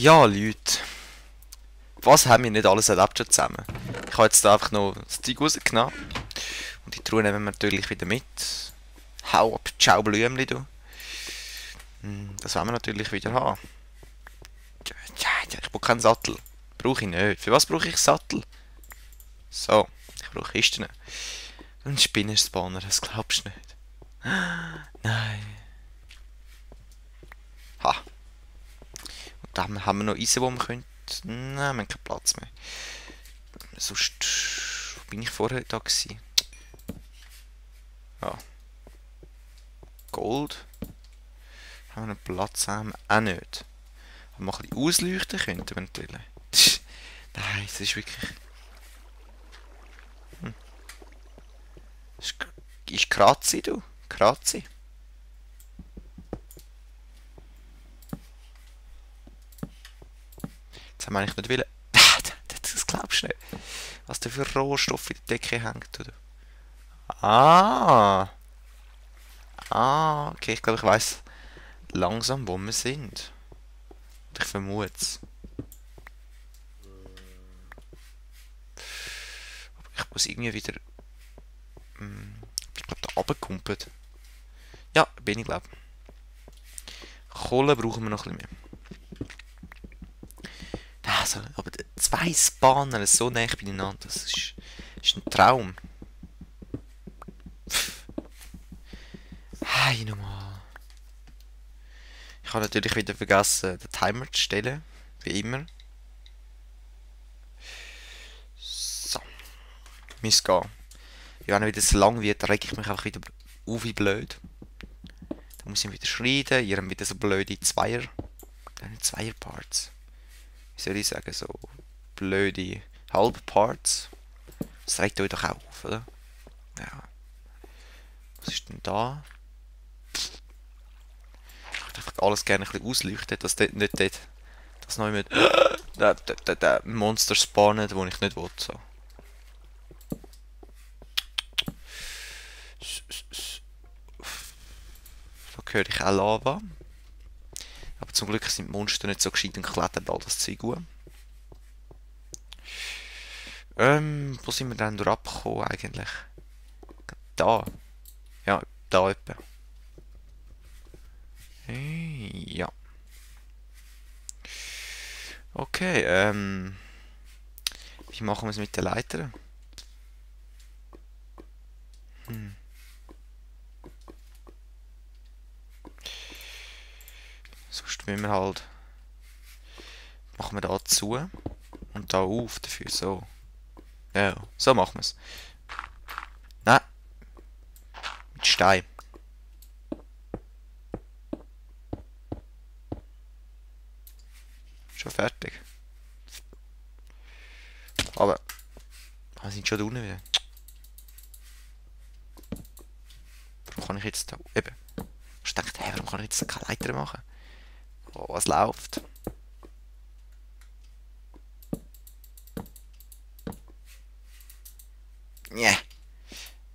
Ja, Leute, was haben wir nicht alles erlebt schon zusammen? Ich habe jetzt da einfach noch das Zeug rausgenommen. Und die Truhe nehmen wir natürlich wieder mit. Hau ab, ciao Blümli, du. Das wollen wir natürlich wieder haben. Ich brauche keinen Sattel. Brauche ich nicht. Für was brauche ich Sattel? So, ich brauche Kisten. Ein Spinnenspawner, das glaubst du nicht. Nein. Ha. Und dann haben wir noch Eisen, wo wir können. Nein, wir haben keinen Platz mehr. Sonst... Wo bin ich vorher da gewesen? Ja. Gold. Haben wir einen Platz? Haben wir auch nicht. Aber mal ein bisschen ausleuchten könnten wir natürlich. Nein, das ist wirklich... Das ist Krazi, du. Krazi. Jetzt haben wir eigentlich nicht wollen... Das glaubst du nicht. Was da für Rohstoffe in der Decke hängt, oder? Ah. Ah, okay, ich glaube, ich weiß langsam, wo wir sind. Und ich vermute es. Aber ich muss irgendwie wieder... Ich glaube, da runtergekumpelt. Ja, bin ich, glaube. Kohle brauchen wir noch ein bisschen mehr. Also, aber zwei Spawner so nah beieinander, das ist ein Traum. Hey, nochmal. Ich habe natürlich wieder vergessen, den Timer zu stellen. Wie immer. So. Muss gehen. Ja, wenn er wieder so lang wird, reg ich mich einfach wieder auf wie blöd. Dann muss ich wieder schreien. Ihr habt wieder so blöde Zweierparts. Wie soll ich sagen, so blöde Halbparts. Das regt euch doch auch auf, oder? Ja. Was ist denn da? Ich würde einfach alles gerne ein bisschen ausleuchten, dass dort nicht dass noch jemand der Monster spawnet, wo ich nicht will. So. Da höre ich auch Lava. Aber zum Glück sind die Monster nicht so gescheit und klettern all das Zeug gut. Wo sind wir denn durch abgekommen eigentlich? Da. Ja, da etwa. Ja. Okay, wie machen wir es mit der Leiter? Sonst müssen wir halt... Machen wir da zu und da auf dafür, so. Ja, so machen wir es. Nein. Mit Stein. Schon fertig. Aber... Wir sind schon da unten wieder. Warum kann ich jetzt da... Eben. Ich dachte, hey, warum kann ich jetzt da keine Leiter machen? Oh, was läuft? Nee.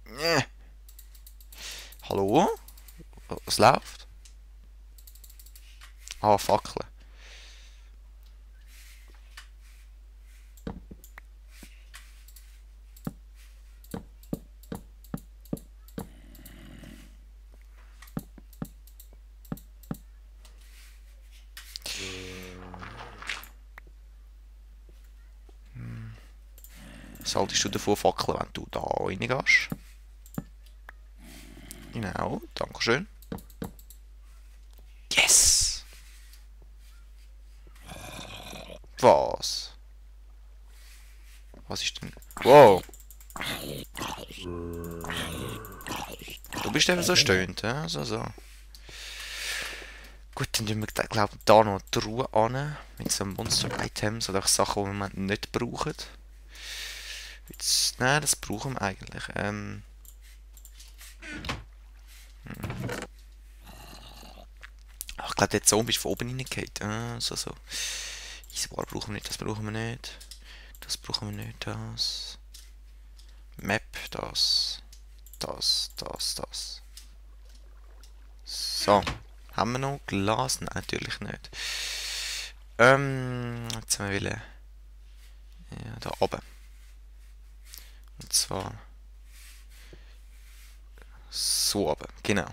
Nee. Hallo? Was läuft? Ah, Fackeln. Was haltest du davon, Fackeln, wenn du da reingehst? Genau, dankeschön. Yes! Was? Was ist denn... Wow! Du bist eben so stöhnt, hä? So. Gut, dann tun wir, glaube ich, da noch die Ruhe an. Mit so Monster-Items oder Sachen, die wir nicht brauchen. Jetzt, nein, das brauchen wir eigentlich. Ach, ich glaube, der Zombie ist von oben reingefallen. So. Eisbar brauchen wir nicht, das brauchen wir nicht. Das brauchen wir nicht, das. Map, das. Das. So. Haben wir noch Glas? Nein, natürlich nicht. Jetzt haben wir wollen, ja, da oben. Und zwar so oben, genau.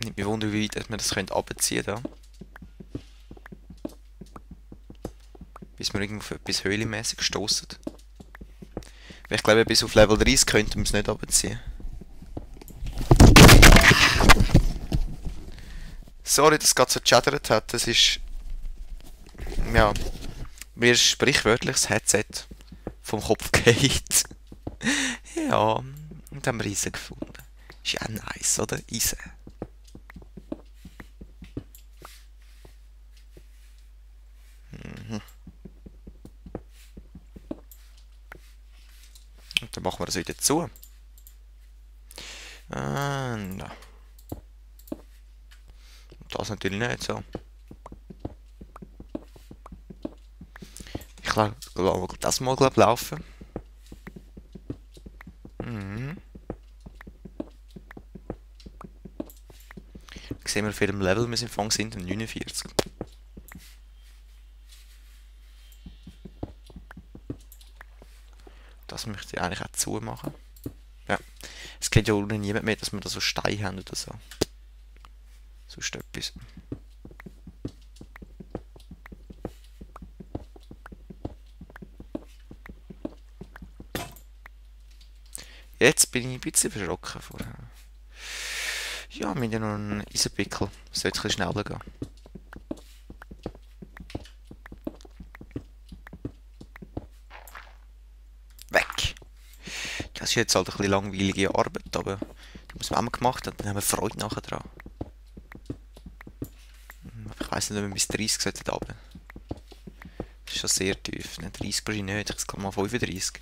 Nicht mich wundern, wie weit wir das runterziehen können. Bis wir irgendwo auf etwas höhlenmäßig stoßen. Weil ich glaube, bis auf Level 30 könnten wir es nicht runterziehen. Sorry, dass es gerade so gechattert hat. Das ist... Ja... Mir ist sprichwörtlich das Headset vom Kopf geht. Ja, und haben wir Eisen gefunden. Ist ja nice, oder? Eisen. Mhm. Und dann machen wir das wieder zu. Und das natürlich nicht so. Ich glaube, das mal laufen. Mhm. Sehen wir, auf welchem Level wir im Fang sind, 49. Das möchte ich eigentlich auch zumachen. Ja. Es kennt ja auch niemand mehr, dass wir da so Steine haben oder so. Sonst etwas. Jetzt bin ich ein bisschen verschrocken vorher. Ja, wir haben ja noch einen Eisenpickel. Es sollte ein bisschen schneller gehen. Weg! Das ist jetzt halt ein bisschen langweilige Arbeit, aber die muss man auch gemacht haben, dann haben wir Freude nachher dran. Ich weiss nicht, ob wir bis 30 sollten runter. Das ist schon sehr tief. Nicht 30 wahrscheinlich nicht, ich sage mal 35.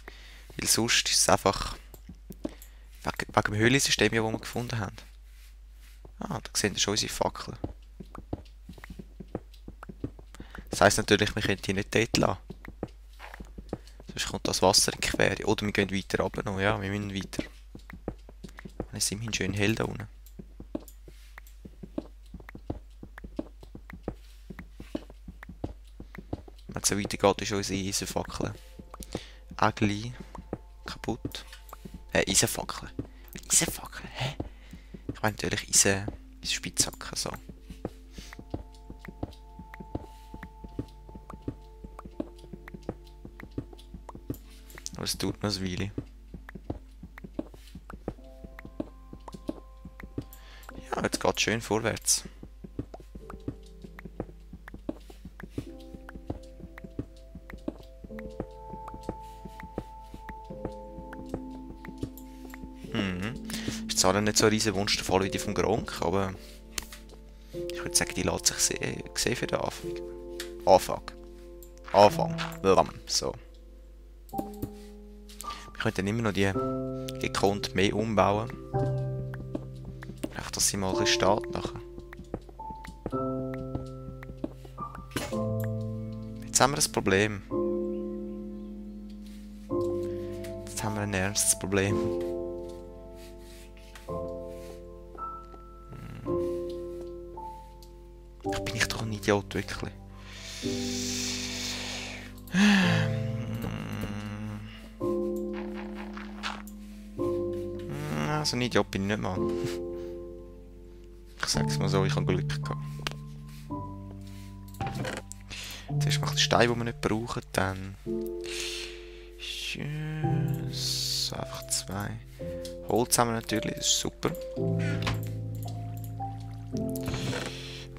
Weil sonst ist es einfach wegen dem Höhlensystem, das wir gefunden haben. Ah, da sehen wir schon unsere Fackeln. Das heisst natürlich, wir können die nicht dort lassen. Sonst kommt das Wasser in die Quere. Oder wir gehen weiter runter noch. Ja, wir müssen weiter. Dann ist es immerhin schön hell da unten. Wenn es so weitergeht, ist unsere Eisenfackel auch gleich kaputt. Eisenfackel. Eisenfackel, hä? Ich meine natürlich Eisenspitzhacken, so. Aber es tut noch ein Weile. Ja, jetzt geht es schön vorwärts. Ist zwar nicht so ein riesen Wunsch der Fall wie die vom Gronk, aber ich würde sagen, die lässt sich sehen für den Anfang. So. Wir können dann immer noch die gekonnt mehr umbauen. Einfach, dass sie mal ein bisschen steht nachher. Jetzt haben wir ein Problem. Jetzt haben wir ein ernstes Problem. Bin ich doch ein Idiot, wirklich. So ein Idiot bin ich nicht mal. Ich sag's mal so, ich habe Glück gehabt. Zuerst mal den Stein, den wir nicht brauchen, dann... So, einfach 2. Holz haben wir natürlich, das ist super.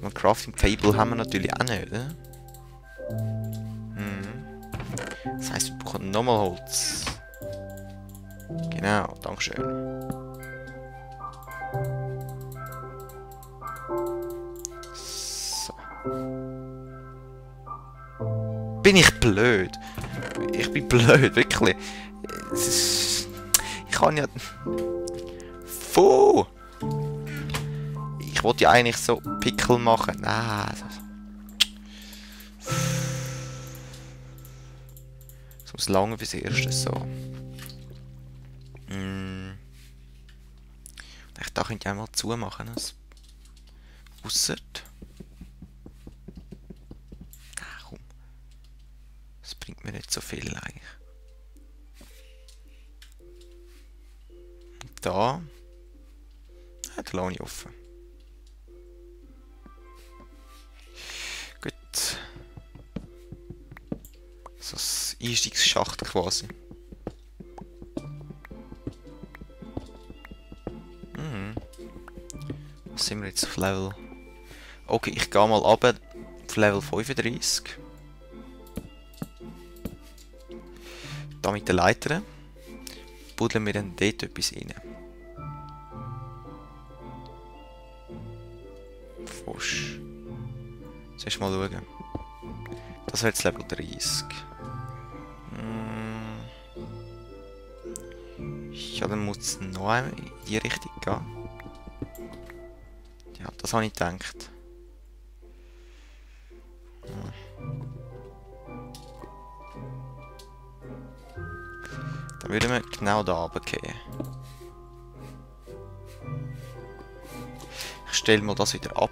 Ein Crafting Table haben wir natürlich auch nicht, oder? Das heisst, wir brauchen nochmal Holz. Genau, dankeschön. So. Bin ich blöd? Ich bin blöd, wirklich. Ich kann ja... Puh! Ich wollte ja eigentlich so Pickel machen. Nein. Es muss lange bis erstes so. Ich dachte, ich könnte einmal zumachen. Ausser. nicht so viel eigentlich. Und da. Ja, da lasse ich offen. Gut. So ein Einstiegsschacht quasi. Was sind wir jetzt auf Level? Okay, ich gehe mal runter auf Level 35. Da mit den Leitern. Buddeln wir dann dort etwas rein. Fusch. Zuerst mal schauen. Das wäre jetzt Level 30. Ja, dann muss es noch einmal in die Richtung gehen. Ja, das habe ich gedacht. Dann würden wir genau da runtergehen. Ich stelle mal das wieder ab.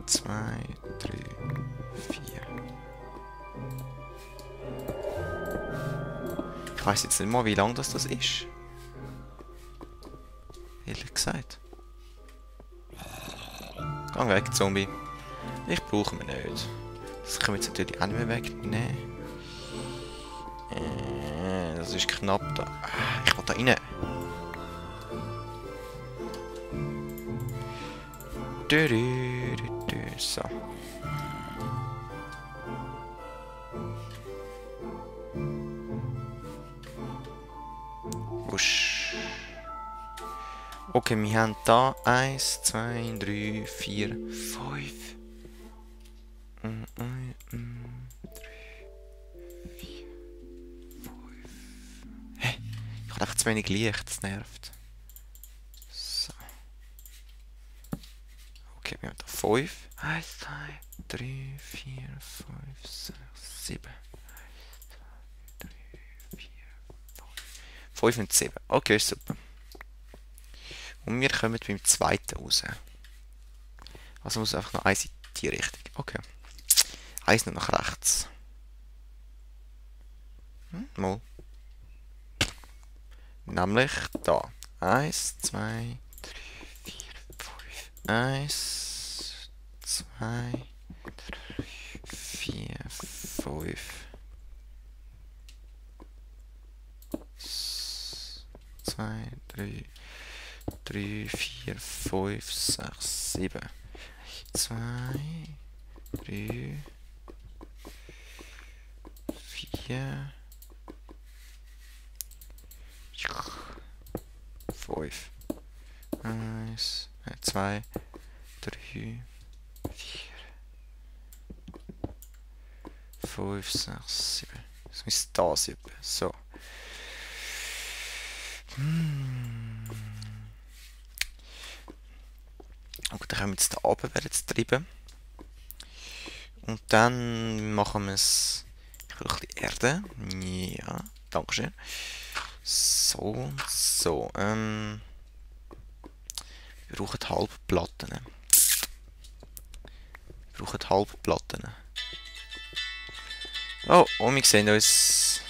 2, 3, 4. Ich weiß jetzt nicht mal, wie lang das ist. Ehrlich gesagt. Geh weg, Zombie. Ich brauche ihn nicht. Das können wir jetzt natürlich auch nicht mehr wegnehmen. Das ist knapp da. Ich will da rein. So. Wusch. Okay, wir haben da 1, 2, 3, 4, 5. 3, 4, 5. Hä? Ich habe einfach zu wenig Licht, das nervt. So. Okay, wir haben da 5. 1, 2, 3, 4, 5, 6, 7. 5 und 7. Okay, super. Und wir kommen beim zweiten raus. Also muss einfach noch eins in die Richtung. Okay. Eins noch nach rechts. Mal. Nämlich da. 1, 2, 3, 4, 5. 1, 2, 3, 4, 5. 2, 3, 3, 4, 5, 6, 7. 2, 3, 4, 5. 1, 2, 3, 4, 5, 6, 7. Das müsste da sein. So. Okay, dann kommen wir jetzt da oben, werden jetzt treiben. Und dann machen wir es. Ich will ein bisschen Erde. Ja, dankeschön. So, so. Wir brauchen Halbplatten. Wir brauchen Halbplatten. Oh, und wir sehen uns